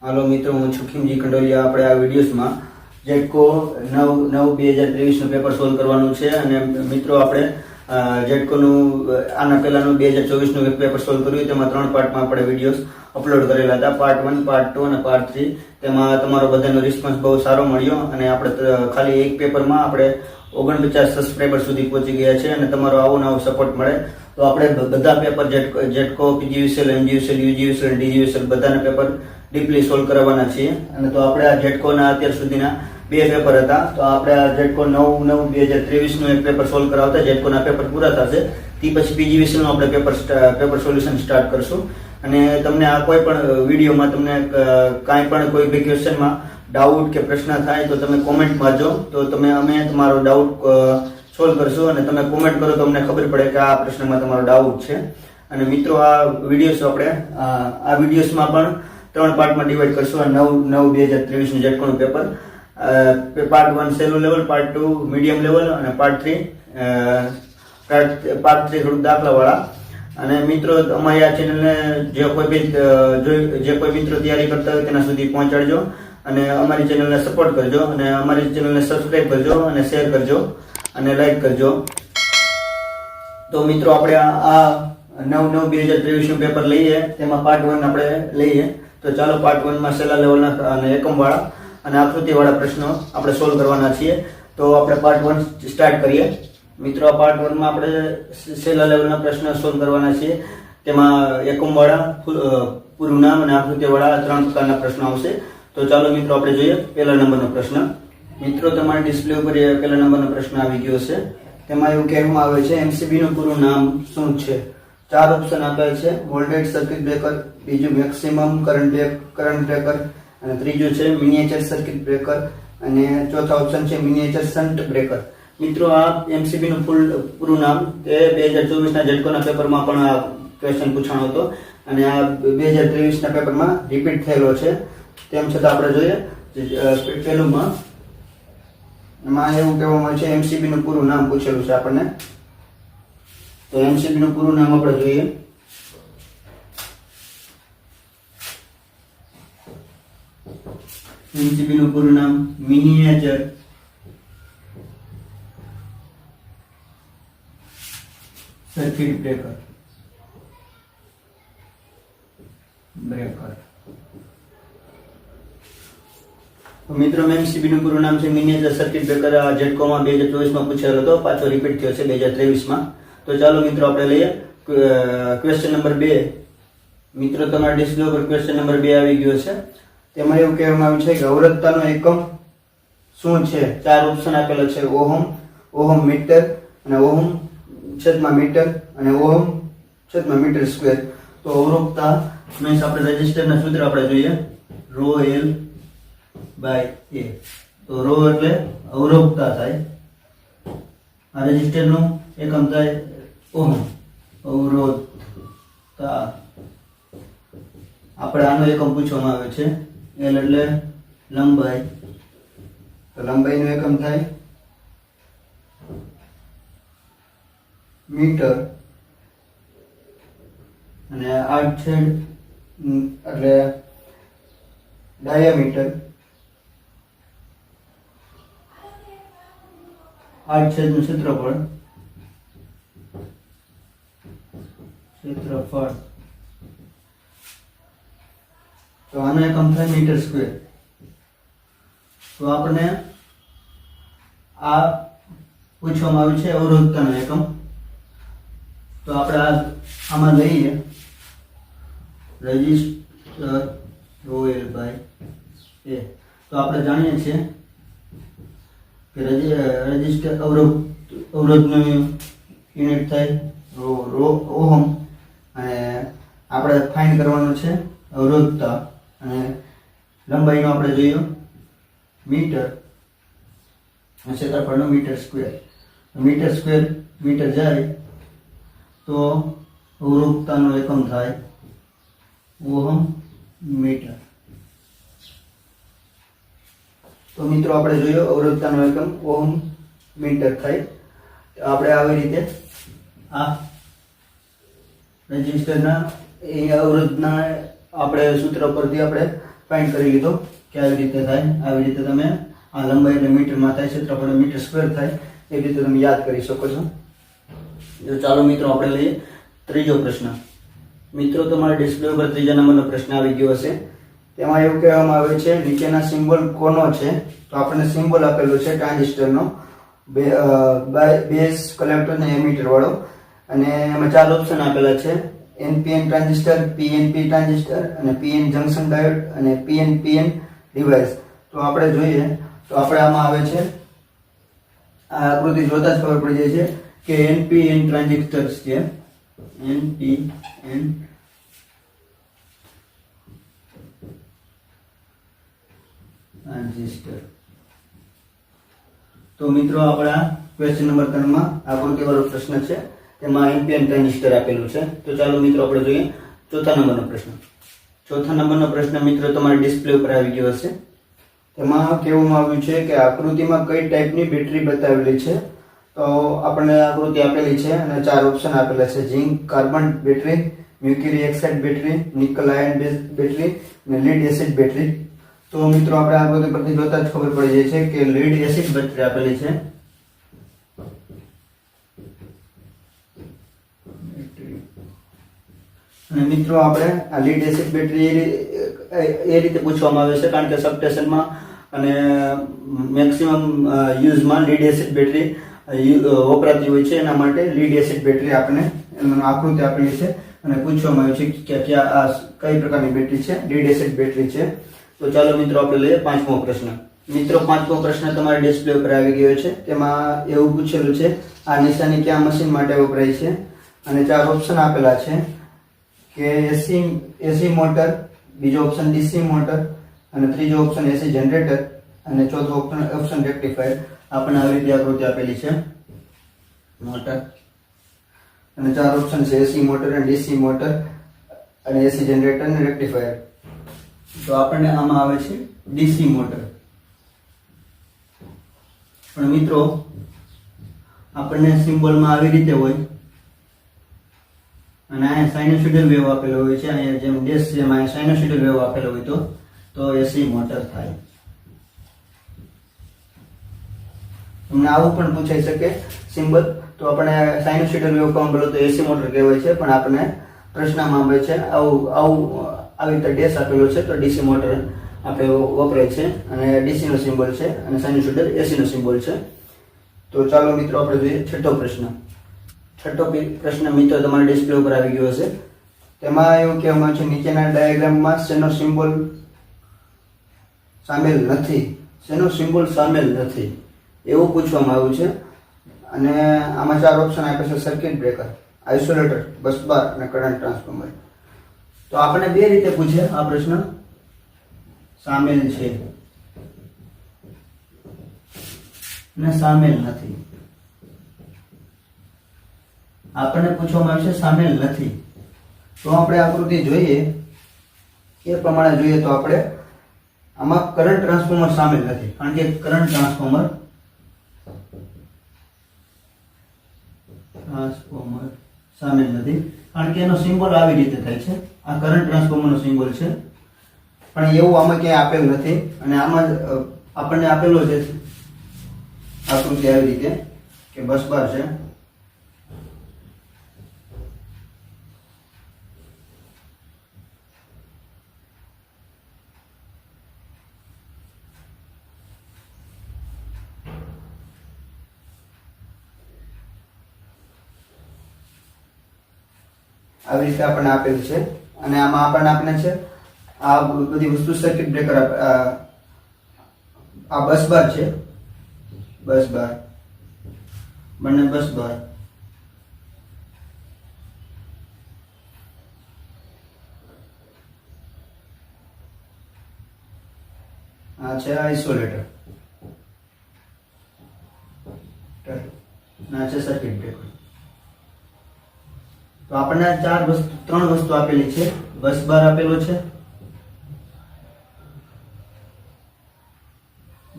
હાલો મિત્રો, હું છું ખીમજી કંડોલિયા. આપણે આ વિડીયોસમાં જેટકો 9/9/2023 નું પેપર સોલ્વ કરવાનું છે. અને મિત્રો આપણે જેટકોનું આના પહેલાનું 2024 નું પેપર સોલ્વ કર્યું. તેમાં 3 પાર્ટમાં આપણે વિડીયોસ અપલોડ કરેલા હતા. પાર્ટ 1, પાર્ટ 2 અને પાર્ટ 3. તેમાં તમારો બધાનો રિસ્પોન્સ બહુ સારો મળ્યો અને આપણે ખાલી એક પેપરમાં આપણે 49 સબસ્ક્રાઈબર સુધી પહોંચી ગયા છે. અને તમારો આવો નવો સપોર્ટ મળે તો આપણે બધા paper GETCO, PGVCL, MGVCL, UGVCL અને ડીજીવીસીએલ બધાના પેપર ડીપલી સોલ્વ કરવાના છીએ. અને તો આપણે આ જેટકોના અત્યાર સુધીના 2 પેપર હતા. તો આપણે આ જેટકો 9/9/2023 નું એક પેપર સોલ્વ કરાવતા. જેટકોના પેપર પૂરા થશે તે પછી પીજીવીસીએલ નું આપણે પેપર સોલ્યુશન સ્ટાર્ટ કરશું. અને તમને આ કોઈ પણ વિડીયોમાં તમને કાંઈ પણ કોઈ બી ક્વેશ્ચનમાં ડાઉટ કે પ્રશ્ન થાય તો તમે કોમેન્ટ મારજો. તો અમે તમારો ડાઉટ સોલ્વ કરશું. અને તમે કોમેન્ટ કરો તો અમને ખબર પડે કે આ પ્રશ્નમાં તમારો ડાઉટ છે. અને મિત્રો, આ વિડીયોસ આપણે આ વિડીયોસમાં પણ 3 પાર્ટમાં ડિવાઈડ કરશું. આ 9/9/2023 નું જેટકોનું પેપર. પાર્ટ 1 સેલો લેવલ, પાર્ટ 2 મીડિયમ લેવલ અને પાર્ટ 3 થોડુંક દાખલાવાળા. અને મિત્રો, અમારી આ ચેનલને જે કોઈ મિત્રો તૈયારી કરતા હોય તેના સુધી પહોંચાડજો. અને અમારી ચેનલને સપોર્ટ કરજો. અને અમારી ચેનલને સબસ્ક્રાઈબ કરજો અને શેર કરજો અને લાઈક કરજો. તો મિત્રો, આપણે આ 9/9/2023 નું પેપર લઈએ. તેમાં પાર્ટ 1 આપણે લઈએ. તો ચાલો પાર્ટ 1 માં સેલા લેવલના અને એકમવાળા અને આકૃતિવાળા પ્રશ્નો આપણે સોલ્વ કરવાના છીએ. તો આપણે પાર્ટ 1 સ્ટાર્ટ કરીએ. મિત્રો, આ પાર્ટ 1 માં આપણે સેલા લેવલના પ્રશ્નો સોલ્વ કરવાના છીએ. તેમાં એકમવાળા, પૂરું નામ અને આકૃતિવાળા 3 પ્રકારના પ્રશ્નો આવશે. તો ચાલો મિત્રો, આપણે જોઈએ પહેલા નંબરનો પ્રશ્ન. મિત્રો, તમારી ડિસ્પ્લે ઉપર પહેલા નંબરનો પ્રશ્ન આવી ગયો છે. તેમાં એવું કહેવામાં આવે છે, એમસીબી નું પૂરું નામ શું છે? 4 ઓપ્શન આપેલ છે. વોલ્ટેજ સર્કિટ બ્રેકર, બીજું મેક્સિમમ કરંટ બ્રેકર, અને ત્રીજું છે મિનિએચર સર્કિટ બ્રેકર, અને ચોથા ઓપ્શન છે મિનિએચર શન્ટ બ્રેકર. મિત્રો, આ એમસીબી નું પૂરું નામ તે 2024 ના જેટકોના પેપરમાં પણ આ ક્વેશ્ચન પૂછાણો હતો. અને આ 2023 ના પેપરમાં રિપીટ થયેલો છે. તેમ છતાં આપણે જોઈએ પહેલુંમાં એમાં એવું કહેવામાં આવે છે, એમસીબી નું પૂરું નામ પૂછેલું છે આપણને. તો એમસીબી નું પૂરું નામ આપણે જોઈએ. એમસીબી નું પૂરું નામ મિનિએચર સર્કિટ બ્રેકર. મિત્રો, એમસીબી નું પૂરું નામ છે મિનિએચર સર્કિટ બ્રેકર. આ જેટકોમાં 2024 માં પૂછેલો હતો, પાછો રિપીટ થયો છે 2023 માં. તો ચાલો મિત્રો, આપણે લઈએ ક્વેશ્ચન નંબર 2. મિત્રો, તમારા ડિસ્પ્લે પર ક્વેશ્ચન નંબર 2 આવી ગયો છે. તેમાં એવું કહેવામાં આવ્યું છે કે અવરોધતાનો એકમ શું છે? 4 ઓપ્શન આપેલા છે. ઓહમ મીટર, અને ઓહમ છેદમાં મીટર, અને ઓહમ છેદમાં મીટર સ્ક્વેર. તો અવરોધતા મીન્સ આપણે રેઝિસ્ટરના સૂત્ર આપણે જોઈએ, રો એલ બાય એ. તો રો એટલે અવરોધતા થાય. આ રેઝિસ્ટરનું એકમ થાય ઓહમ. અવરોધતા આપણે આનો એકમ પૂછવામાં આવે છે. એલ એટલે લંબાઈ. તો લંબાઈનો એકમ થાય મીટર, અને 8 એટલે ડાયામીટર. 8 નું ક્ષેત્રફળ. તો આનો એકમ થાય મીટર સ્ક્વેર. તો આપણને આ પૂછવામાં આવ્યું છે અવરોધતાનો એકમ. તો આપણે આમાં લઈએ રેઝિસ્ટર રો એલ બાય એ. તો આપણે જાણીએ છીએ કે રેઝિસ્ટર અવરોધનું યુનિટ થાય રો ઓહમ. અને આપણે ફાઇન્ડ કરવાનું છે અવરોધતા. અને લંબાઈનો આપણે જોઈએ મીટર, અને ક્ષેત્રફળનો મીટર સ્ક્વેર. મીટર જાય તો અવરોધતાનો એકમ થાય ઓહમ મીટર. તો મિત્રો, આપણે જોયું અવરોધતાનો એકમ ઓહમ મીટર થાય. આપણે આવી રીતે આ રેઝિસ્ટરના એ અવરોધના આપણે સૂત્ર પરથી આપણે ફાઇન્ડ કરી લીધો કે આવી રીતે થાય. આવી રીતે તમે આ લંબાઈ એટલે મીટરમાં થાય, ક્ષેત્રફળ મીટર સ્ક્વેર થાય, એ રીતે તમે યાદ કરી શકો છો. તો ચાલો મિત્રો આપણે લઈએ ત્રીજો પ્રશ્ન. મિત્રો તમારા ડિસ્પ્લે ઉપર ત્રીજા નંબરનો પ્રશ્ન આવી ગયો હશે. તેમાં એવું કહેવામાં આવે છે નીચેના સિમ્બોલ કોનો છે? તો આપણને સિમ્બોલ આપેલો છે ટ્રાન્ઝિસ્ટરનો, બેઝ, કલેક્ટર અને એમીટર વાળો, અને એમાં 4 ઓપ્શન આપેલા છે: NPN ટ્રાન્ઝિસ્ટર, PNP ટ્રાન્ઝિસ્ટર, અને PN જંકશન ડાયોડ, અને PNPN ડિવાઇસ. તો આપણે જોઈએ તો આપણે આમાં આવે છે, આ આકૃતિ જોતા જ ખબર પડી જાય છે કે NPN ટ્રાન્ઝિસ્ટર્સ છે. NPN transistor. તો મિત્રો આપણા ક્વેશ્ચન નંબર 3 માં આકૃતિ વાળો પ્રશ્ન છે, તેમાં NPN ટ્રાન્ઝિસ્ટર આપેલું છે. તો ચાલો મિત્રો આપણે જોઈએ ચોથા નંબરનો પ્રશ્ન. ચોથા નંબરનો પ્રશ્ન મિત્રો તમારી ડિસ્પ્લે ઉપર આવી ગયો હશે. તેમાં કહેવામાં આવ્યું છે કે આકૃતિમાં કઈ ટાઈપની બેટરી બતાવેલી છે? તો આપણને આકૃતિ આપેલી છે અને 4 ઓપ્શન આપેલા છે: zinc carbon battery, mercury oxide battery, nickel ion battery અને લીડ એસિડ બેટરી. તો મિત્રો આપણે આકૃતિ પરથી જોતા જ ખબર પડી જાય છે કે લીડ એસિડ બેટરી આપેલી છે. અને મિત્રો આપણે આ લીડ એસિડ બેટરી એ રીતે પૂછવામાં આવે છે કારણ કે સબસ્ટેશનમાં અને મેક્સિમમ યુઝમાં લીડ એસિડ બેટરી વપરાતી હોય છે. એના માટે લીડ એસિડ બેટરી આપણે આકૃતિ આપેલી છે અને પૂછવામાં આવ્યું છે કે આ કઈ પ્રકારની બેટરી છે? લીડ એસિડ બેટરી છે. તો ચાલો મિત્રો આપણે લઈએ 5મો પ્રશ્ન. મિત્રો 5મો પ્રશ્ન તમારા ડિસ્પ્લે ઉપર આવી ગયો છે. તેમાં એવું પૂછેલું છે આ નિશાની કયા મશીન માટે વપરાય છે? અને 4 ઓપ્શન આપેલા છે કે AC મોટર, બીજો ઓપ્શન DC મોટર, અને ત્રીજો ઓપ્શન AC જનરેટર, અને ચોથો ઓપ્શન રેક્ટિફાયર. આપણને આવી રીતે આકૃતિ આપેલી છે મોટર, અને 4 ઓપ્શન છે: AC મોટર, અને DC મોટર, અને AC જનરેટર અને રેક્ટિફાયર. તો આપણને આમાં આવે છે DC મોટર. પણ મિત્રો આપણને સિમ્બોલમાં આવી રીતે હોય અને અહીંયા સાઇનોસોઇડલ વેવ આપેલો હોય છે, અહીંયા જેમ ડેશ છે એમાં સાઇનોસોઇડલ વેવ આપેલો હોય તો AC મોટર થાય. તમને આવું પણ પૂછાઈ શકે સિમ્બલ. તો આપણે સાઇનોસોઇડલ વેવ કોણ બોલો તો AC મોટર કહેવાય છે, પણ આપણે પ્રશ્નમાં આવે છે આવી રીતે ડેશ આપેલો છે તો DC મોટર આપણે વપરાય છે, અને DC નો સિમ્બોલ છે, અને સાઇનોસોઇડલ AC નો સિમ્બોલ છે. તો ચાલો મિત્રો આપણે જોઈએ છઠ્ઠો પ્રશ્ન. છઠ્ઠો પ્રશ્ન મિત્રો તમારા ડિસ્પ્લે ઉપર આવી ગયો હશે. તેમાં એવું કહેવામાં આવ્યું છે નીચેના ડાયાગ્રામમાં શેનો સિમ્બોલ સામેલ નથી? શેનો સિમ્બોલ સામેલ નથી એવું પૂછવામાં આવ્યું છે. અને આમાં 4 ઓપ્શન આપે છે: સર્કિટ બ્રેકર, આઇસોલેટર, બસ બાર અને કરંટ ટ્રાન્સફોર્મર. તો આપણે બે રીતે પૂછે આ પ્રશ્ન. સામેલ છે ને સામેલ નથી. આપણને પૂછવામાં આવે છે સામેલ નથી. તો આપણે આકૃતિ જોઈએ એ પ્રમાણે જોઈએ તો આપણે આમાં કરંટ ટ્રાન્સફોર્મર સામેલ નથી, કારણ કે કરંટ ટ્રાન્સફોર્મર સામેલ નથી, કારણ કે એનો સિમ્બોલ આવી રીતે થાય છે. આ કરંટ ટ્રાન્સફોર્મરનો સિમ્બોલ છે, પણ એવું આમાં ક્યાંય આપેલ નથી. અને આમાં આપણને આપેલો છે આકૃતિ આવી રીતે કે બસ બાર છે, આવી રીતે આપણને આપેલ છે. અને આમાં આપણને આપને છે આ બધી વસ્તુ સર્કિટ બ્રેકર, આ બસ બાર છે, બસ બાર, બંને બસ બાર. આ છે આઇસોલેટર, આ છે સર્કિટ બ્રેકર. તો આપણને 3 વસ્તુ આપેલી છે: બસ બાર આપેલો છે,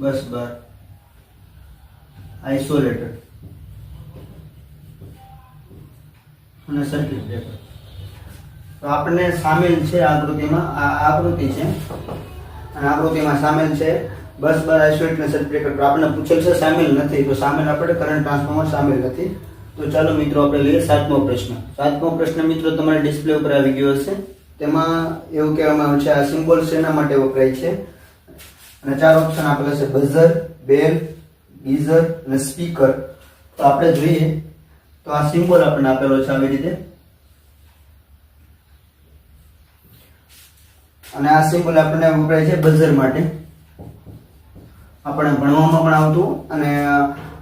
બસ બાર, આઇસોલેટર અને સર્કિટ બ્રેકર. તો આપણને સામેલ છે આકૃતિમાં, આ આકૃતિ છે અને આકૃતિમાં સામેલ છે બસ બાર આઇસોલેટ અને સર્કિટ બ્રેકર. આપણને પૂછેલ છે સામેલ નથી, તો સામેલ આપણે કરંટ ટ્રાન્સફોર્મર સામેલ નથી. તો ચાલો મિત્રો આપણે લઈએ 7મો પ્રશ્ન. 7મો પ્રશ્ન મિત્રો તમારા ડિસ્પ્લે ઉપર આવી ગયો હશે. તેમાં એવું કહેવામાં આવે છે આ સિમ્બોલ શેના માટે વપરાય છે, અને 4 ઓપ્શન આપેલા છે: બઝર, બેલ, ગીઝર અને સ્પીકર. તો આપણે જોઈએ તો આ સિમ્બોલ આપણને આપેલો છે આવી રીતે, અને આ સિમ્બોલ આપણને વપરાય છે બઝર માટે. આપણે ભણવામાં પણ આવતું, અને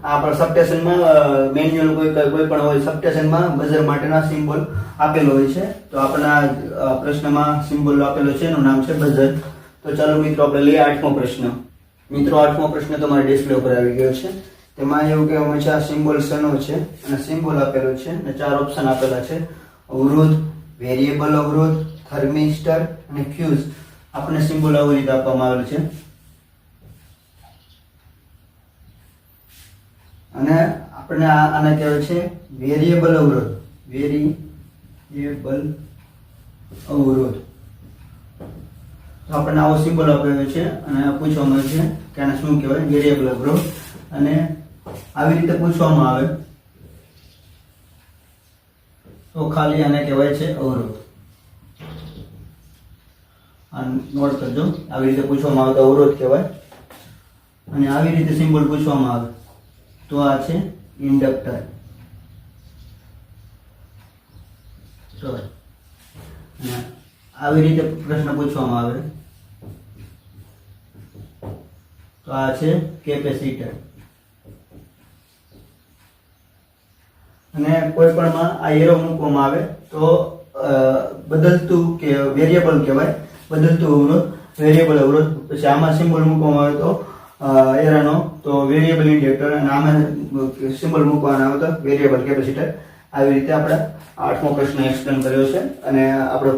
આપણા સબસ્ટેશનમાં મેન્યુઅલ કોઈ પણ હોય સબસ્ટેશનમાં બઝર માટેના સિમ્બોલ આપેલો હોય છે. તો આપણા પ્રશ્નમાં સિમ્બોલ આપેલો છે એનું નામ છે બઝર. તો ચાલો મિત્રો આપણે લઈએ 8મો પ્રશ્ન. મિત્રો 8મો પ્રશ્ન તમારા ડિસ્પ્લે ઉપર આવી ગયો છે. તેમાં એવું કહેવામાં છે આ સિમ્બોલ શેનો છે, અને સિમ્બોલ આપેલો છે અને 4 ઓપ્શન આપેલા છે: અવરોધ, વેરિયેબલ અવરોધ, થર્મિસ્ટર અને ફ્યુઝ. આપણને સિમ્બોલ આવી રીતે આપવામાં આવેલ છે, અને આપણને આને કહેવાય છે વેરિયેબલ અવરોધ. વેરિયેબલ અવરોધ. તો આપણને આવો સિમ્બોલ આપેલો છે, અને પૂછવામાં આવે છે કે આને શું કહેવાય, વેરિયેબલ અવરોધ. અને આવી રીતે પૂછવામાં આવે તો ખાલી આને કહેવાય છે અવરોધ. આ નોટ કરજો, આવી રીતે પૂછવામાં આવે તો અવરોધ કહેવાય. અને આવી રીતે સિમ્બોલ પૂછવામાં આવે તો આ છે ઇન્ડક્ટર. અને આવી રીતે પ્રશ્ન પૂછવામાં આવે તો આ છે કેપેસિટર. અને કોઈ પણ માં આ એરો મૂકવામાં આવે તો બદલતું કે વેરિયેબલ કહેવાય, બદલતું અવરોધ, વેરિયેબલ અવરોધ. પછી આમાં સિમ્બોલ મૂકવામાં આવે તો એરાનો તો વેરિયેબલ ઇન્ડક્ટર, અને આમાં સિમ્બોલ મૂકવાનો આવે તો વેરિયેબલ કેપેસિટર. આવી રીતે આપણે 8મો પ્રશ્ન એક્સપ્લેન કર્યો છે, અને આપણો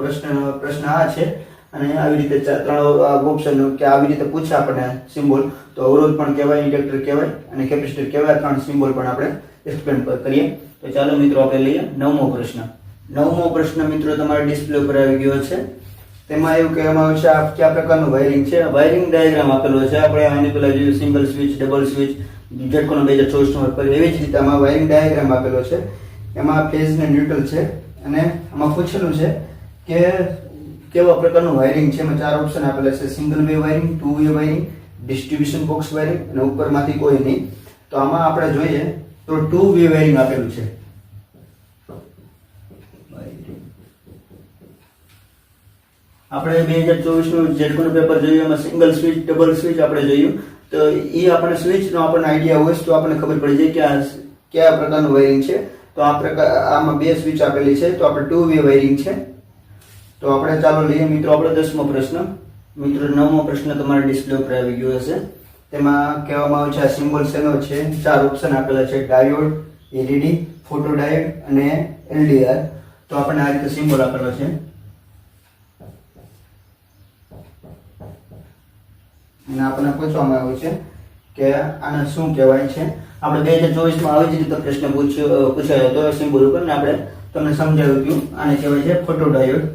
પ્રશ્ન આ છે. અને આવી રીતે 3 ઓપ્શન કે આવી રીતે પૂછે આપણને સિમ્બોલ તો અવરોધ પણ કહેવાય, ઇન્ડક્ટર કહેવાય અને કેપેસિટર કહેવાય. 3 સિમ્બોલ પણ આપણે એક્સપ્લેન કરીએ. તો ચાલો મિત્રો આપણે લઈએ 9મો પ્રશ્ન. 9મો પ્રશ્ન મિત્રો તમારા ડિસ્પ્લે ઉપર આવી ગયો છે. તેમાં એવું કહેવામાં આવે છે આ કયા પ્રકારનું વાયરિંગ છે. વાયરિંગ ડાયાગ્રામ આપેલો છે. આપણે આની પહેલા જોયું સિંગલ સ્વિચ, ડબલ સ્વિચ, ઝટકોનો 2024 નંબર પર. એવી જ રીતે આમાં વાયરિંગ ડાયાગ્રામ આપેલો છે. એમાં ફેઝ ને ન્યુટ્રલ છે, અને આમાં પૂછેલું છે કે કેવા પ્રકારનું વાયરિંગ છે. એમાં 4 ઓપ્શન આપેલા છે: single way wiring, 2 way wiring, distribution box wiring અને ઉપરમાંથી કોઈ નહીં. તો આમાં આપણે જોઈએ તો 2 વે વાયરિંગ આપેલું છે. આપણે 2024 નું ઝટકોનું પેપર જોયું, એમાં સિંગલ સ્વિચ, ડબલ સ્વિચ આપણે જોયું. તો એ આપણે સ્વિચનો આપણને આઈડિયા હોય તો આપણને ખબર પડી જાય કે આ કયા પ્રકારનું વાયરિંગ છે. તો આમાં 2 સ્વિચ આપેલી છે, તો આપણે 2 વે વાયરિંગ છે. તો આપણે ચાલો લઈએ મિત્રો આપણે 10મો પ્રશ્ન. મિત્રો 9મો પ્રશ્ન તમારા ડિસ્પ્લે ઉપર આવી ગયો હશે. તેમાં કહેવામાં આવે છે આ સિમ્બોલ શેનો છે. 4 ઓપ્શન આપેલા છે: ડાયોડ, એલઈડી, ફોટો ડાયોડ અને એલડીઆર. તો આપણને આ રીતે સિમ્બોલ આપેલો છે, અને આપણને પૂછવામાં આવ્યું છે કે આને શું કહેવાય છે. આપણે 2024 માં આવી જ રીતે પ્રશ્ન પૂછાયો હતો સિમ્બોલ ઉપર, ને આપણે તમને સમજાવ્યું હતું. આને કહેવાય છે ફોટો ડાયોડ.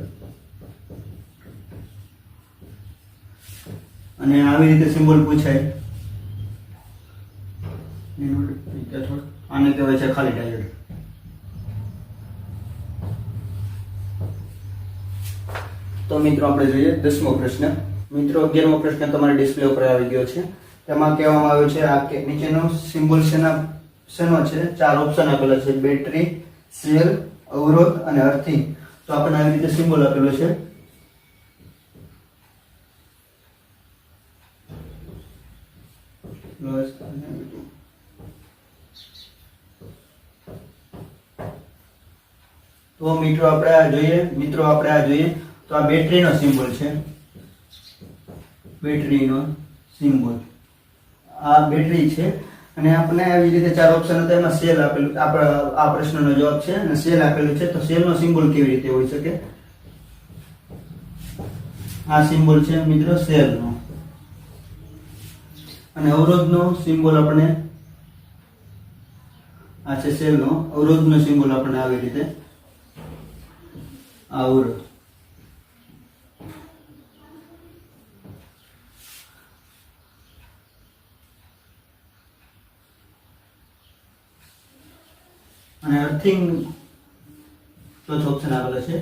અને આવી રીતે સિમ્બોલ પૂછાય. આને કહેવાય છે ખાલી ડાયોડ. તો મિત્રો આપણે જોઈએ 10મો પ્રશ્ન. મિત્રો 11મો પ્રશ્ન તમારા ડિસ્પ્લે ઉપર આવી ગયો છે. તેમાં કહેવામાં આવ્યું છે આ નીચેનો સિમ્બોલ શેનો છે. 4 ઓપ્શન આપેલા છે: બેટરી, સેલ, અવરોધ અને અર્થિંગ. તો આપણને આવી રીતે સિમ્બોલ આપેલો છે. તો મિત્રો આપણે આ જોઈએ તો આ બેટરીનો સિમ્બોલ છે. બેટરીનો સિમ્બોલ આ બેટરી છે, અને આપણે આવી રીતે 4 ઓપ્શન હતા. એમાં સેલ આપેલું, આ પ્રશ્નનો જવાબ છે, અને સેલ આપેલું છે. તો સેલનો સિમ્બોલ કેવી રીતે હોઈ શકે. આ સિમ્બોલ છે મિત્રો સેલનો. અને અવરોધનો સિમ્બોલ આપણે આ છે સેલનો. અવરોધનો સિમ્બોલ આપણે આવી રીતે અવરોધ. અને અર્થિંગ ચોથો ઓપ્શન આવેલો છે.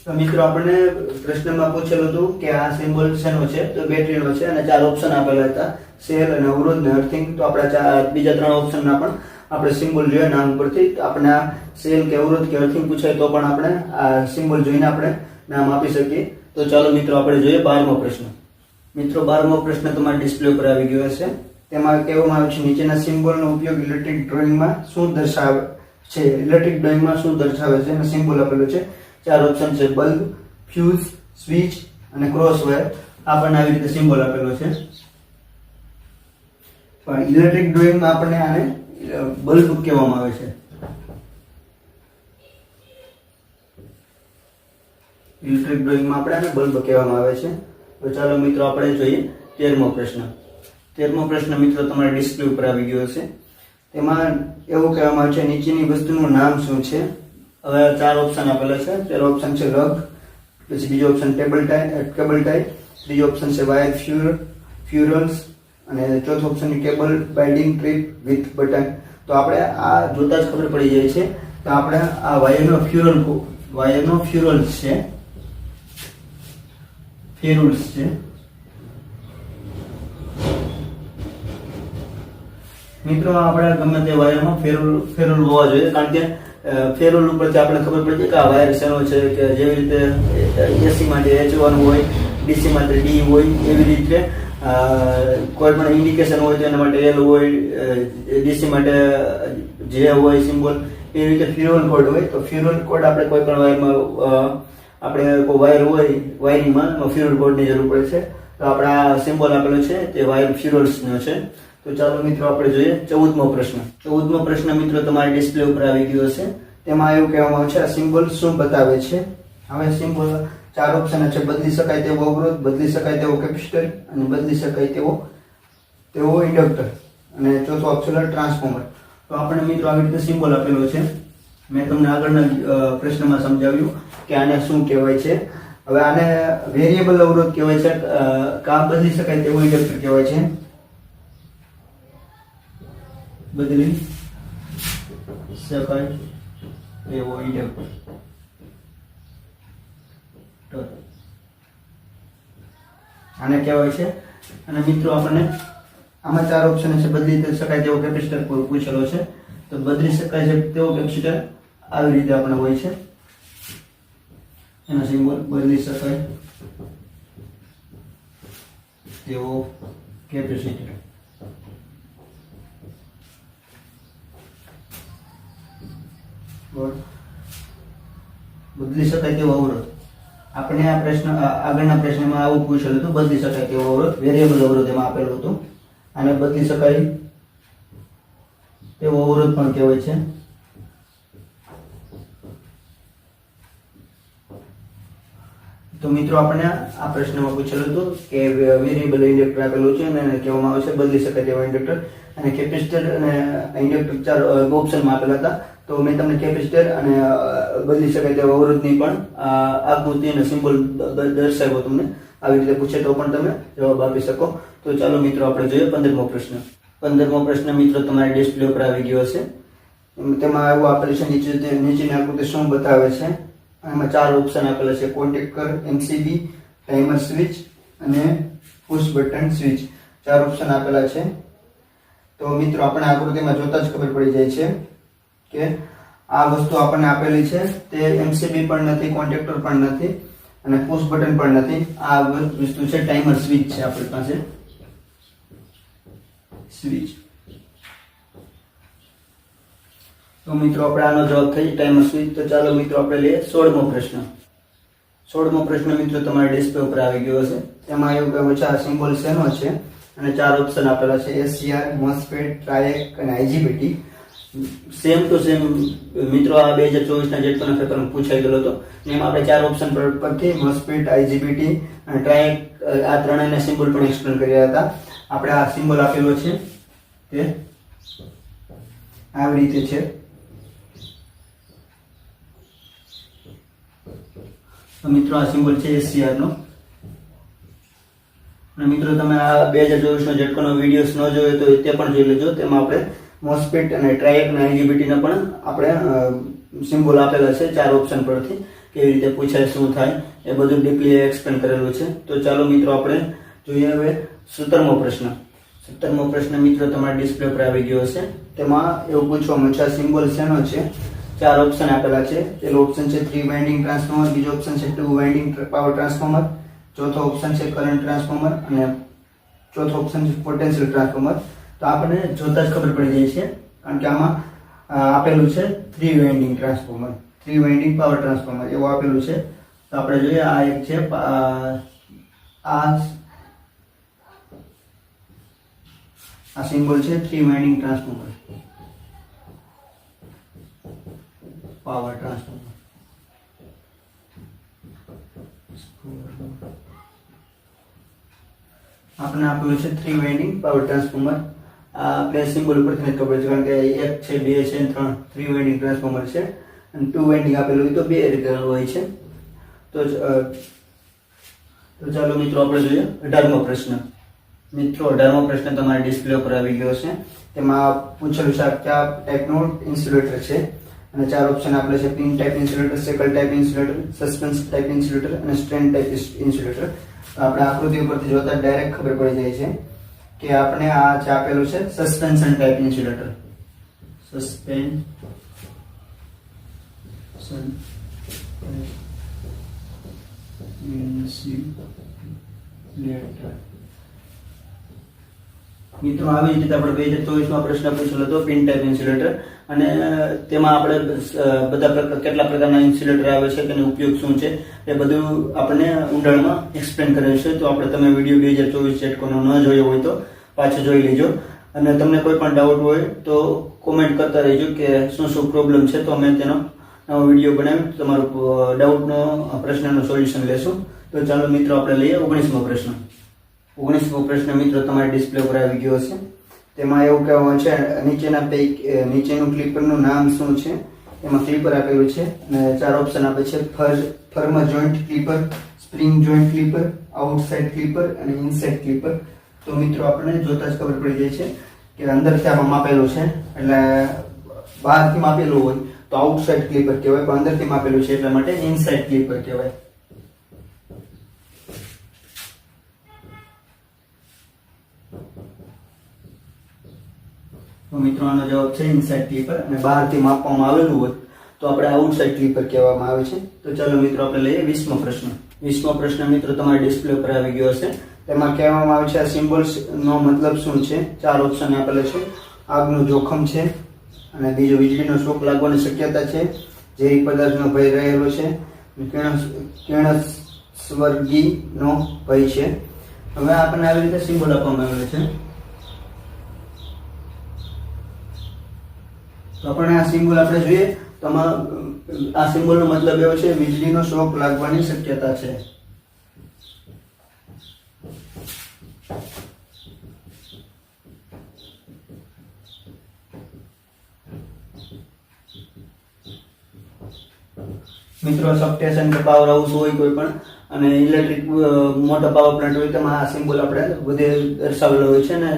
તો મિત્રો આપણને પ્રશ્નમાં પૂછેલું હતું કે આ સિમ્બોલ શેનો છે, તો બેટરીનો છે અને 4 ઓપ્શન આપેલા હતા, સેલ અને અવરોધ ને અર્થિંગ. તો આપણા બીજા 3 ઓપ્શનના પણ આપણે સિમ્બોલ જોઈએ નામ પરથી. આપણે આ સેલ કે અવરોધ કે અર્થિંગ પૂછાય તો પણ આપણે આ સિમ્બોલ જોઈને આપણે નામ આપી શકીએ. તો ચાલો મિત્રો આપણે જોઈએ 12મો પ્રશ્ન. મિત્રો 12મો પ્રશ્ન તમારા ડિસ્પ્લે ઉપર આવી ગયો હશે. તેમાં કહેવામાં આવે છે નીચેના સિમ્બોલનો ઉપયોગ ઇલેક્ટ્રિક ડ્રોઈંગમાં શું દર્શાવે છે. ઇલેક્ટ્રિક ડ્રોઈંગમાં શું દર્શાવે છે અને સિમ્બોલ આપેલો છે. 4 ઓપ્શન છે, બલ્બ, ફ્યુઝ, સ્વિચ અને ક્રોસ વાયર. આપણને આવી રીતે સિમ્બોલ આપેલો છે. પણ ઇલેક્ટ્રિક ડ્રોઈંગમાં આપણને આને બલ્બ કહેવામાં આવે છે. ઇલેક્ટ્રિક ડ્રોઈંગમાં આપણે આને બલ્બ કહેવામાં આવે છે. તો ચાલો મિત્રો આપણે જોઈએ 13મો પ્રશ્ન. 13મો પ્રશ્ન મિત્રો તમારા ડિસ્પ્લે ઉપર આવી ગયો હશે. તેમાં એવું કહેવામાં આવે છે નીચેની વસ્તુનું નામ શું છે. હવે 4 ઓપ્શન આપેલા છે. પહેલો ઓપ્શન છે રગ, પછી બીજો ઓપ્શન કેબલ ટાઈ, ત્રીજો ઓપ્શન છે વાયર ફ્યુરલ્સ અને ચોથો option cable binding trip with button. તો આપણે આ જોતા જ ખબર પડી જાય છે તો આપણે આ વાયરનો ફ્યુરલ્સ છે, ફેરુલ્સ છે. મિત્રો આપણે ગમે તે વાયરમાં ફેરુલ હોવા જોઈએ, કારણ કે ફેરુલ ઉપરથી આપણે ખબર પડે છે કે આ વાયર શેનો છે. કે જેવી રીતે એસી માટે H1 હોય, ડીસી માટે D હોય, એવી રીતે કોઈ પણ ઇન્ડિકેશન હોય તો એના માટે L હોય, ડીસી માટે J હોય સિમ્બોલ, એવી રીતે ફ્યુરલ કોડ હોય. તો ફ્યુરલ કોડ આપણે કોઈ પણ વાયરમાં આપણે કોઈ વાયર હોય વાયરિંગમાં ફ્યુરલ કોડની જરૂર પડે છે. તો આપણે આ સિમ્બોલ આપેલો છે તે વાયર ફ્યુરલ્સનો છે. તો ચાલો મિત્રો આપણે જોઈએ 14મો પ્રશ્ન. 14મો પ્રશ્ન મિત્રો તમારી ડિસ્પ્લે ઉપર આવી ગયો હશે. તેમાં એવું કહેવામાં આવે છે આ સિમ્બોલ શું બતાવે છે. હવે સિમ્બોલ 4 ઓપ્શન છે, બદલી શકાય તેવો અવરોધ, બદલી શકાય તેવો કેપેસિટર અને બદલી શકાય તેવો ઇન્ડક્ટર અને ચોથો ઓપ્શન ટ્રાન્સફોર્મર. તો આપણે મિત્રો આવી રીતે સિમ્બોલ આપેલો છે. મેં તમને આગળના પ્રશ્નમાં સમજાવ્યું કે આને શું કહેવાય છે. હવે આને વેરિયેબલ અવરોધ કહેવાય છે, કામ બદલી શકાય તેવો ઇન્ડક્ટર કહેવાય છે. બદલી શકાય એવો ઇન્ડક્ટર. આને કહેવાય છે. અને મિત્રો આપણને આમાં 4 ઓપ્શન છે, બદલી શકાય તેવો કેપેસિટર પૂછેલો છે. તો બદલી શકાય તેવો કેપેસિટર આવી રીતે આપણે હોય છે. એનો સિમ્બોલ બદલી શકાય તેવો કેપેસિટર. બદલી શકાય તેવો અવરોધ. આપણે આ પ્રશ્ન આગળના પ્રશ્નમાં આવું પૂછેલું હતું, બદલી શકાય તેવો અવરોધ, વેરિયેબલ અવરોધ એમાં આપેલું હતું. આને બદલી શકાય તેવો અવરોધ પણ કહેવાય છે. તો મિત્રો આપણે આ પ્રશ્નમાં પૂછેલું હતું કે વેરિયેબલ ઇન્ડક્ટર આપેલું છે અને કહેવામાં આવે છે બદલી શકાય તેવો ઇન્ડક્ટર. અને કેપેસિટર અને ઇન્ડક્ટર 4 ઓપ્શનમાં આપેલા હતા. તો મેં તમને કેપેસિટર અને બદલી શકાય તેવા અવરોધની પણ આકૃતિ અને સિમ્બોલ દર્શાવ્યો તમને. આવી રીતે પૂછે તો પણ તમે જવાબ આપી શકો. તો ચાલો મિત્રો આપણે જોઈએ 15મો પ્રશ્ન. 15મો પ્રશ્ન મિત્રો તમારી ડિસ્પ્લે ઉપર આવી ગયો હશે. તેમાં એવું આપેલું છે નીચેની આકૃતિ શું બતાવે છે. એમાં 4 ઓપ્શન આપેલા છે, કોન્ટેક્ટર, MCB, ટાઈમર સ્વિચ અને પુશ બટન સ્વિચ. 4 ઓપ્શન આપેલા છે. તો મિત્રો આપણે આકૃતિમાં જોતા જ ખબર પડી જાય છે કે આ વસ્તુ આપણને આપેલી છે તે MCB પણ નથી, કોન્ટેક્ટર પણ નથી અને પુશ બટન પણ નથી. આ વસ્તુ છે ટાઈમર સ્વિચ છે આપણી પાસે, સ્વિચ. તો મિત્રો આપણે આનો જવાબ થઈ ટાઈમર સ્વિચ. તો ચાલો મિત્રો આપણે લઈએ 16મો પ્રશ્ન. 16મો પ્રશ્ન મિત્રો તમારા ડિસ્પ્લે ઉપર આવી ગયો હશે. તેમાં એવું કહેવું છે આ સિમ્બોલ શેનો છે અને 4 ઓપ્શન આપેલા છે, SCR, MOSFET, TRIAC અને IGBT. સેમ ટુ સેમ મિત્રો આ 2024ના જેટકોના પેપરમાં પૂછાઈ ગયેલો હતો. એમાં આપણે 4 ઓપ્શન પરથી MOSFET, IGBT અને TRIAC આ ત્રણેયના સિમ્બોલ પણ એક્સપ્લેન કર્યા હતા. આપણે આ સિમ્બોલ આપેલો છે તે આવી રીતે છે. તો મિત્રો આ સિમ્બોલ છે SCR નો. અને મિત્રો તમે આ 2024 નો જેટકોનો વિડીયોસ ન જોયો તો તે પણ જોઈ લેજો. તેમાં આપણે મોસ્ફેટ અને ટ્રાયક અને IGBT ના પણ આપણે સિમ્બોલ આપેલા છે 4 ઓપ્શન પરથી. કેવી રીતે પૂછાય, શું થાય, એ બધું ડીપલી એક્સપ્લેન કરેલું છે. તો ચાલો મિત્રો આપણે જોઈએ હવે 17મો પ્રશ્ન. 17મો પ્રશ્ન મિત્રો તમારા ડિસ્પ્લે પર આવી ગયો હશે. તેમાં એવું પૂછવામાં છે આ સિમ્બોલ શેનો છે? 4 ઓપ્શન આપેલા છે. પહેલો ઓપ્શન છે 3 વાઇન્ડિંગ ટ્રાન્સફોર્મર, બીજો ઓપ્શન છે 2 વાઇન્ડિંગ પાવર ટ્રાન્સફોર્મર, ચોથો ઓપ્શન છે કરંટ ટ્રાન્સફોર્મર અને ચોથો ઓપ્શન છે પોટેન્શિયલ ટ્રાન્સફોર્મર. તો આપણને જોતા જ ખબર પડી જાય છે, કારણ કે આમાં આપેલું છે 3 winding transformer, 3 winding power transformer એવું આપેલું છે. તો આપણે જોઈએ આ એક છે આ સિમ્બોલ છે 3 વાઇન્ડિંગ ટ્રાન્સફોર્મર, પાવર ટ્રાન્સફોર્મર. આપણે આપેલું છે 3 વાઇન્ડિંગ પાવર ટ્રાન્સફોર્મર. આ આપણે સિમ્બોલ ઉપરથી ખબર છે, કારણ કે 1 છે, 2 છે, 3 વાઇન્ડિંગ ટ્રાન્સફોર્મર છે અને 2 વાઇન્ડિંગ આપેલું હોય તો 2 રીતે હોય છે. તો ચાલો મિત્રો આપણે જોઈએ 18મો પ્રશ્ન. મિત્રો 18મો પ્રશ્ન તમારા ડિસ્પ્લે ઉપર આવી ગયો છે. તેમાં પૂછેલું છે કયા ટાઈપનું ઇન્સ્યુલેટર છે અને 4 ઓપ્શન આપેલા છે: pin type insulator, shackle type insulator, suspense type insulator અને સ્ટ્રેન્ડ ટાઈપ ઇન્સ્યુલેટર. તો આપણે આકૃતિ ઉપરથી જોતા ડાયરેક્ટ ખબર પડી જાય છે કે આપણે આ જે આપેલું છે suspension type insulator, suspension insulator. મિત્રો આવી રીતે આપણે 2024માં પ્રશ્ન પૂછેલો હતો પિન ટાઈપ ઇન્સ્યુલેટર, અને તેમાં આપણે બધા કેટલા પ્રકારના ઇન્સ્યુલેટર આવે છે, તેનો ઉપયોગ શું છે, એ બધું આપણે ઊંડાણમાં એક્સપ્લેન કરેલું છે. તો આપણે તમે વિડીયો 2024 જેટકોનો ન જોયો હોય તો પાછો જોઈ લેજો. અને તમને કોઈ પણ ડાઉટ હોય તો કોમેન્ટ કરતા રહેજો કે શું પ્રોબ્લેમ છે, તો અમે તેનો નવો વિડીયો બનાવી તમારો ડાઉટનો પ્રશ્નનું સોલ્યુશન લેશું. તો ચાલો મિત્રો આપણે લઈએ 19મો પ્રશ્ન. 19મો પ્રશ્ન મિત્રો તમારા ડિસ્પ્લે પર આવી ગયો હશે. તેમાં એવું કહેવામાં છે નીચેનું ક્લિપરનું નામ શું છે? એમાં ક્લિપર આપેલું છે અને 4 ઓપ્શન આપે છે: firm joint clipper, spring joint clipper, outside clipper અને ઇનસાઇડ ક્લિપર. તો મિત્રો આપણને જોતા જ ખબર પડી જાય છે કે અંદરથી આમાં માપેલું છે, એટલે બહારથી માપેલું હોય તો આઉટસાઇડ ક્લિપર કહેવાય, પણ અંદરથી માપેલું છે એટલા માટે ઇનસાઇડ ક્લિપર કહેવાય. તો મિત્રો આનો જવાબ છે ઇનસાઇડ ક્લિપર, અને બહારથી માપવામાં આવેલું હોય તો આપણે આઉટસાઇડ ક્લિપર કહેવામાં આવે છે. તો ચાલો મિત્રો આપણે લઈએ 20મો પ્રશ્ન. 20મો પ્રશ્ન મિત્રો તમારા ડિસ્પ્લે પર આવી ગયો હશે. તેમાં કહેવામાં આવે છે આ સિમ્બોલ્સ નો મતલબ શું છે? 4 ઓપ્શન આપેલા છે: આગનું જોખમ છે, અને બીજો વીજળીનો શોક લાગવાની શક્યતા છે, ઝેરી પદાર્થનો ભય રહેલો છે, કિરણોત્સર્ગીનો ભય છે. હવે આપણને આવી રીતે સિમ્બોલ આપવામાં આવેલો છે. તો આપણે આ સિમ્બોલ આપણે જોઈએ તો આ સિમ્બોલનો મતલબ એવો છે વીજળીનો શોક લાગવાની શક્યતા છે. મિત્રો સબસ્ટેશન કે પાવર હાઉસ હોય કોઈ પણ, અને ઇલેક્ટ્રિક મોટો પાવર પ્લાન્ટ હોય, તેમાં આ સિમ્બોલ આપણે બધે દર્શાવેલો હોય છે અને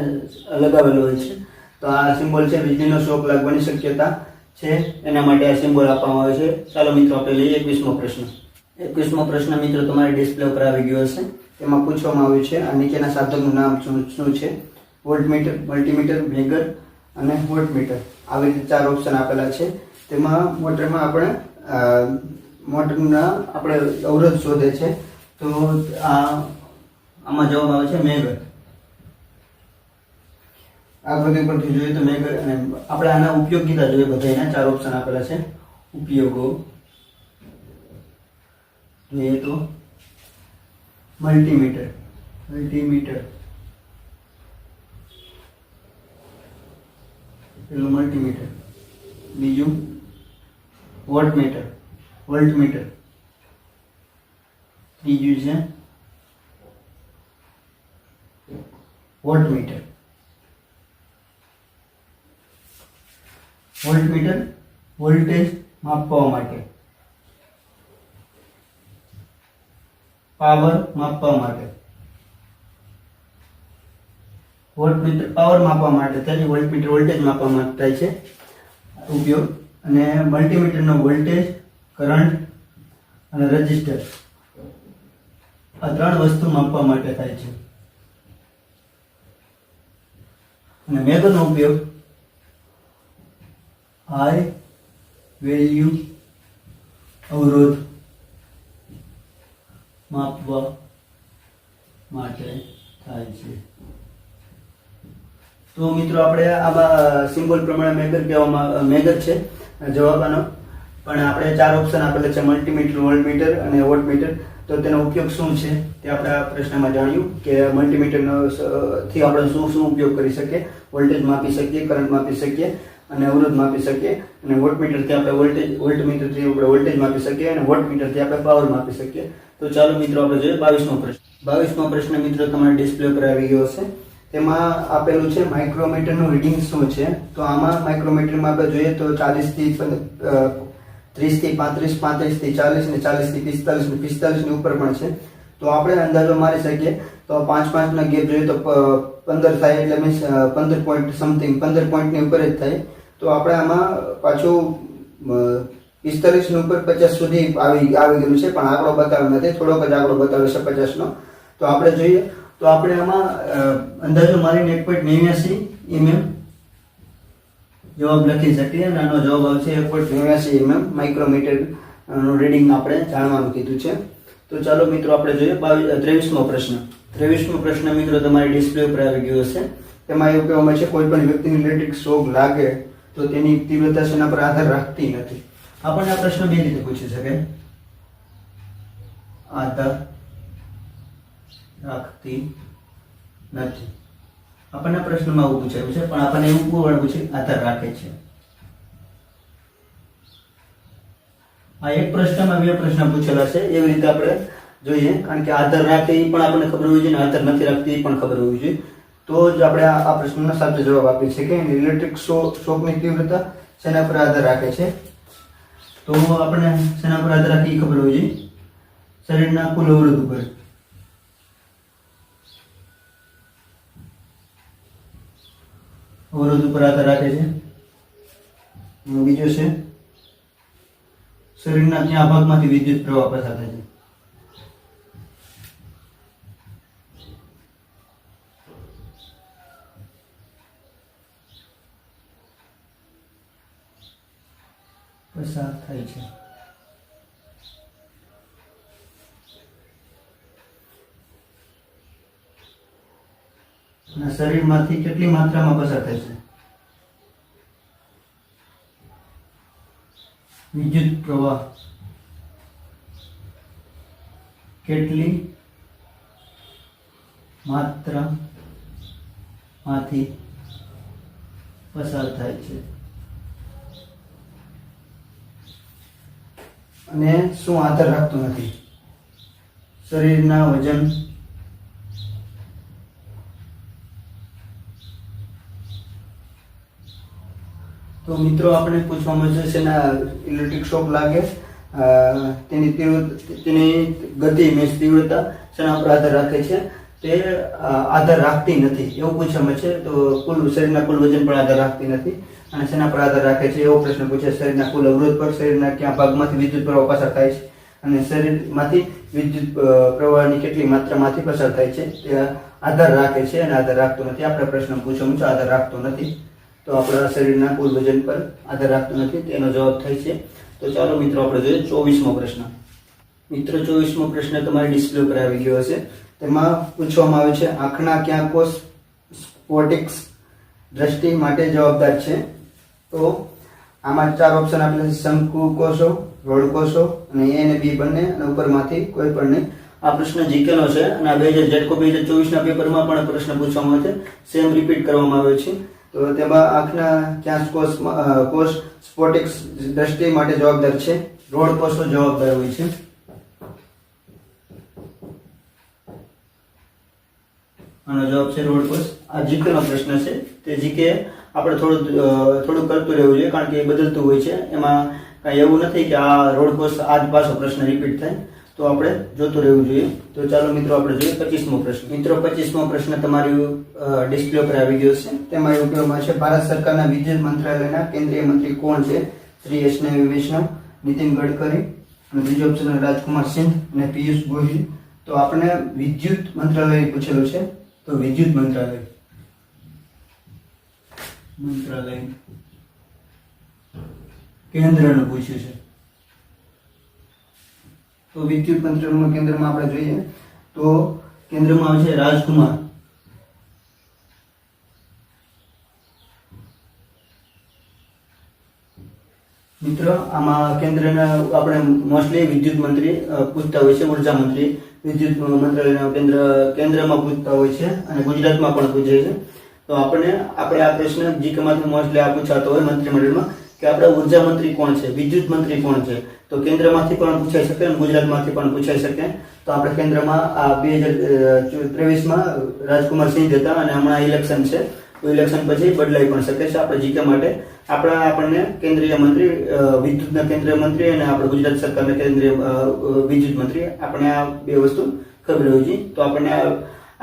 લગાવેલો હોય છે. તો આ સિમ્બોલ છે વીજળીનો શોક લાગવાની શક્યતા છે, એના માટે આ સિમ્બોલ આપવામાં આવે છે. ચાલો મિત્રો આપણે લઈએ 21મો પ્રશ્ન. 21મો પ્રશ્ન મિત્રો તમારી ડિસ્પ્લે ઉપર આવી ગયો હશે. તેમાં પૂછવામાં આવ્યું છે આ નીચેના સાધનનું નામ શું છે? વોલ્ટમીટર, મલ્ટીમીટર, મેગર અને વોટમીટર. આવી રીતે 4 ઓપ્શન આપેલા છે. તેમાં મોટરના આપણે અવરોધ શોધે છે. તો આમાં જવાબ આવે છે મેગર. આ બધું પરથી જોઈએ તો મેગર. અને આપણે આના ઉપયોગિતા જોઈએ બધાના 4 ઓપ્શન આપેલા છે. ઉપયોગો જોઈએ તો મલ્ટીમીટર, પેલું મલ્ટીમીટર, બીજું વોલ્ટમીટર, ત્રીજું છે વોલ્ટમીટર. વોલ્ટેજ માપવા માટે, પાવર માપવા માટે, વોલ્ટમીટર પાવર માપવા માટે થાય, વોલ્ટમીટર વોલ્ટેજ માપવા માટે થાય છે ઉપયોગ, અને મલ્ટીમીટરનો વોલ્ટેજ, કરંટ અને રેઝિસ્ટર આ 3 વસ્તુ માપવા માટે થાય છે. અને મેગરનો ઉપયોગ હાઈ વેલ્યુ અવરોધ માપવા માટે થાય છે. તો મિત્રો આપણે આમાં સિમ્બોલ પ્રમાણે મેગર કહેવામાં મેગર છે જવાબ આનો, પણ આપણે 4 ઓપ્શન આપેલા છે, મલ્ટીમીટર, વોલ્ટમીટર અને વોટમીટર. તો તેનો ઉપયોગ શું છે તે આપણે આ પ્રશ્નમાં જાણ્યું કે મલ્ટીમીટરનો થી આપણે શું ઉપયોગ કરી શકીએ. વોલ્ટેજ માપી શકીએ, કરંટ માપી શકીએ અને અવરોધ માપી શકીએ, અને વોટમીટરથી આપણે વોલ્ટમીટરથી આપણે વોલ્ટેજ માપી શકીએ, અને વોટમીટરથી આપણે પાવર માપી શકીએ. તો ચાલો મિત્રો આપણે જોઈએ 22મો પ્રશ્ન. 22મો પ્રશ્ન મિત્રો તમારા ડિસ્પ્લે પર આવી ગયો હશે. તેમાં આપેલું છે માઇક્રોમીટરનું રીડિંગ શું છે. તો આમાં માઇક્રોમીટરમાં આપણે જોઈએ તો 40 થી 30 થી 35, 35 થી 40 અને 40 થી 45 અને 45 ની ઉપર પણ છે. તો આપણે અંદાજો મારી શકીએ તો 5 ના ગેપ જોઈએ તો 15 થાય, એટલે મીન્સ 15 પોઈન્ટ સમથિંગ 15 પોઈન્ટની ઉપર જ થાય. તો આપણે આમાં પાછું 45 ની ઉપર 50 સુધી આવી ગયેલું છે, પણ આંકડો બતાવ્યો નથી, થોડોક જ આંકડો બતાવ્યો છે 50 નો. તો આપણે જોઈએ તો આપણે આમાં અંદાજો મારીને 1.89 mm જવાબ લખી શકીએ, અને આનો જવાબ આવશે 1.89 mm માઇક્રોમીટર નું રીડિંગ આપણે જાણવાનું કીધું છે. તો ચાલો મિત્રો આપણે જોઈએ 23મો પ્રશ્ન. 23મો પ્રશ્ન મિત્રો તમારી ડિસ્પ્લે ઉપર આવી ગયો હશે. તેમાં એવું કહેવામાં છે કોઈ પણ વ્યક્તિને ઇલેક્ટ્રિક શોક લાગે તો તેની તીવ્રતા શેના પર આધાર રાખતી નથી. આપણને આ પ્રશ્ન બે રીતે પૂછી શકે, આધાર રાખતી નથી. આપણને પ્રશ્નમાં આવું પૂછાયું છે, પણ આપણને એવું પૂછે આધાર રાખે છે. આ એક પ્રશ્નમાં 2 પ્રશ્ન પૂછેલા છે, એવી રીતે આપણે જોઈએ, કારણ કે આધાર રાખે એ પણ આપણને ખબર હોવી જોઈએ, આધાર નથી રાખતી એ પણ ખબર હોવી જોઈએ. તો જ આપણે આ પ્રશ્નનો સાચો જવાબ આપી શકીએ. ઇલેક્ટ્રિક શોકની તીવ્રતા શેના પર આધાર રાખે છે. તો આપણે શેના પર આધાર રાખે એ ખબર હોવી જોઈએ, શરીરના કુલ અવરોધ ઉપર. અવરોધ ઉપર આધાર રાખે છે. બીજો છે શરીરના કયા ભાગમાંથી વિદ્યુત પ્રવાહ પસાર થાય છે. પસાર થાય છે. અને શરીરમાંથી કેટલી માત્રામાં પસાર થાય છે. વિદ્યુત પ્રવાહ કેટલી માત્રામાંથી પસાર થાય છે, અને શું આધાર રાખતું નથી. શરીરના વજન તો મિત્રો આપણે પૂછવામાં છે શેના ઇલેક્ટ્રિક શોક લાગે તેની ગતિ મીન્સ તીવ્રતા શેના પર આધાર રાખે છે. તે આધાર રાખતી નથી એવું પૂછવામાં છે. તો કુલ શરીરના કુલ વજન પર આધાર રાખતી નથી, અને શેના પર આધાર રાખે છે એવો પ્રશ્ન પૂછે. શરીરના કુલ અવરોધ પર, શરીરના કયા ભાગમાંથી વિદ્યુત પ્રવાહ પસાર થાય છે, અને શરીરમાંથી વિદ્યુત પ્રવાહની કેટલી માત્રામાંથી પસાર થાય છે તે આધાર રાખે છે, અને આધાર રાખતો નથી. આપણે પ્રશ્ન પૂછવામાં છે આધાર રાખતો નથી. તો આપણા શરીરના કુલ વજન પર આધાર રાખતો નથી, તેનો જવાબ થાય છે. તો ચાલો મિત્રો આપણે જોઈએ 24મો પ્રશ્ન. મિત્રો 24મો પ્રશ્ન તમારી ડિસ્પ્લે પર આવી ગયો હશે. તેમાં પૂછવામાં આવે છે આંખના કયા કોષ સ્ફોટિક્સ દ્રષ્ટિ માટે જવાબદાર છે. તો આમાં 4 ઓપ્શન આપેલા છે, શંકુ કોષો, રોડ કોષો અને એ અને બી બંને, અને ઉપરમાંથી કોઈ પણ નહીં. આ પ્રશ્ન જીકે નો છે, અને આ 2024 ના પેપરમાં પણ પ્રશ્ન પૂછવામાં આવે છે, સેમ રિપીટ કરવામાં આવે છે. તો તેમાં આંખના ક્યાં કોષ સ્ફોટિક્સ દ્રષ્ટિ માટે જવાબદાર છે. રોડ કોષો જવાબદાર હોય છે. આનો જવાબ છે રોડ કોષ. આ જીકે નો પ્રશ્ન છે. તે જીકે આપણે થોડું કરતું રહેવું જોઈએ, કારણ કે એ બદલતું હોય છે. એમાં કાંઈ એવું નથી કે આ રોડ કોષ આજ પાછો પ્રશ્ન રિપીટ થાય. તો આપણે જોતું રહેવું જોઈએ. તો ચાલો મિત્રો આપણે જોઈએ 25મો પ્રશ્ન. મિત્રો 25મો પ્રશ્ન તમારી ડિસ્પ્લે પર આવી ગયો છે. તેમાં એવું કહેવામાં છે, ભારત સરકારના વિદ્યુત મંત્રાલયના કેન્દ્રીય મંત્રી કોણ છે? શ્રી એસનેવી વૈષ્ણવ, નીતિન ગડકરી, અને બીજો ઓપ્શન રાજકુમાર સિંહ અને પિયુષ ગોયલ. તો આપણે વિદ્યુત મંત્રાલય પૂછેલું છે, તો વિદ્યુત મંત્રાલય કેન્દ્રનું પૂછ્યું છે. તો વિદ્યુત મંત્રાલયમાં કેન્દ્રમાં આપણે જોઈએ તો કેન્દ્રમાં આવે છે રાજકુમાર. મિત્રો આમાં કેન્દ્રના આપણે મોસ્ટલી વિદ્યુત મંત્રી પૂછતા હોય છે, ઉર્જા મંત્રી વિદ્યુત મંત્રાલયના કેન્દ્રમાં પૂછતા હોય છે અને ગુજરાતમાં પણ પૂછે છે. તો આપણે આ પ્રશ્ન જીકેમાંથી મોસ્ટલી આ પૂછાતો હોય મંત્રીમંડળમાં કે આપણે ઉર્જા મંત્રી કોણ છે, વિદ્યુત મંત્રી કોણ છે. તો કેન્દ્રમાંથી પણ પૂછાઈ શકે અને ગુજરાતમાંથી પણ પૂછાઈ શકે. તો આપણે કેન્દ્રમાં આ 2023માં રાજકુમાર સિંહ હતા અને હમણાં ઇલેક્શન છે, તો ઇલેક્શન પછી બદલાઈ પણ શકે છે. આપણે જીકે માટે આપણને કેન્દ્રીય મંત્રી, વિદ્યુતના કેન્દ્રીય મંત્રી અને આપણે ગુજરાત સરકારના કેન્દ્રીય વિદ્યુત મંત્રી, આપણે આ બે વસ્તુ ખબર હોવી જોઈએ. તો આપણને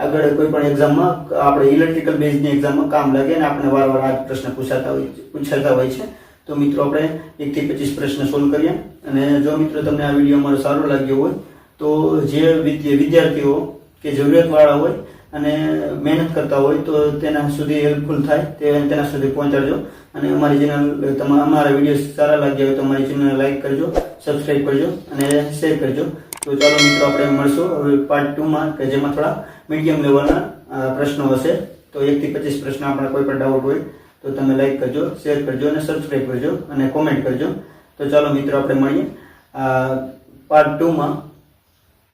આગળ કોઈ પણ એક્ઝામમાં આપણે ઇલેક્ટ્રિકલ બેઝની એક્ઝામમાં કામ લાગે અને આપણે વારંવાર આ પ્રશ્ન પૂછાતા હોય છે. તો મિત્રો આપણે 1 થી 25 પ્રશ્ન સોલ્વ કરીએ. અને જો મિત્રો તમને આ વિડીયો અમારો સારો લાગ્યો હોય તો જે વિદ્યાર્થીઓ કે જરૂરિયાતવાળા હોય અને મહેનત કરતા હોય તો તેના સુધી હેલ્પફુલ થાય તેના સુધી પહોંચાડજો. અને અમારી ચેનલ, અમારા વિડીયો સારા લાગ્યા હોય તો અમારી ચેનલને લાઈક કરજો, સબસ્ક્રાઈબ કરજો અને શેર કરજો. તો ચાલો મિત્રો આપણે મળશું હવે પાર્ટ 2માં કે જેમાં થોડા મીડિયમ લેવલના પ્રશ્નો હશે. તો 1 થી 25 પ્રશ્ન આપણે કોઈ પણ ડાઉટ હોય તો તમે લાઈક કરજો, શેર કરજો અને સબસ્ક્રાઈબ કરજો અને કોમેન્ટ કરજો. તો ચાલો મિત્રો આપણે મળીએ પાર્ટ 2માં.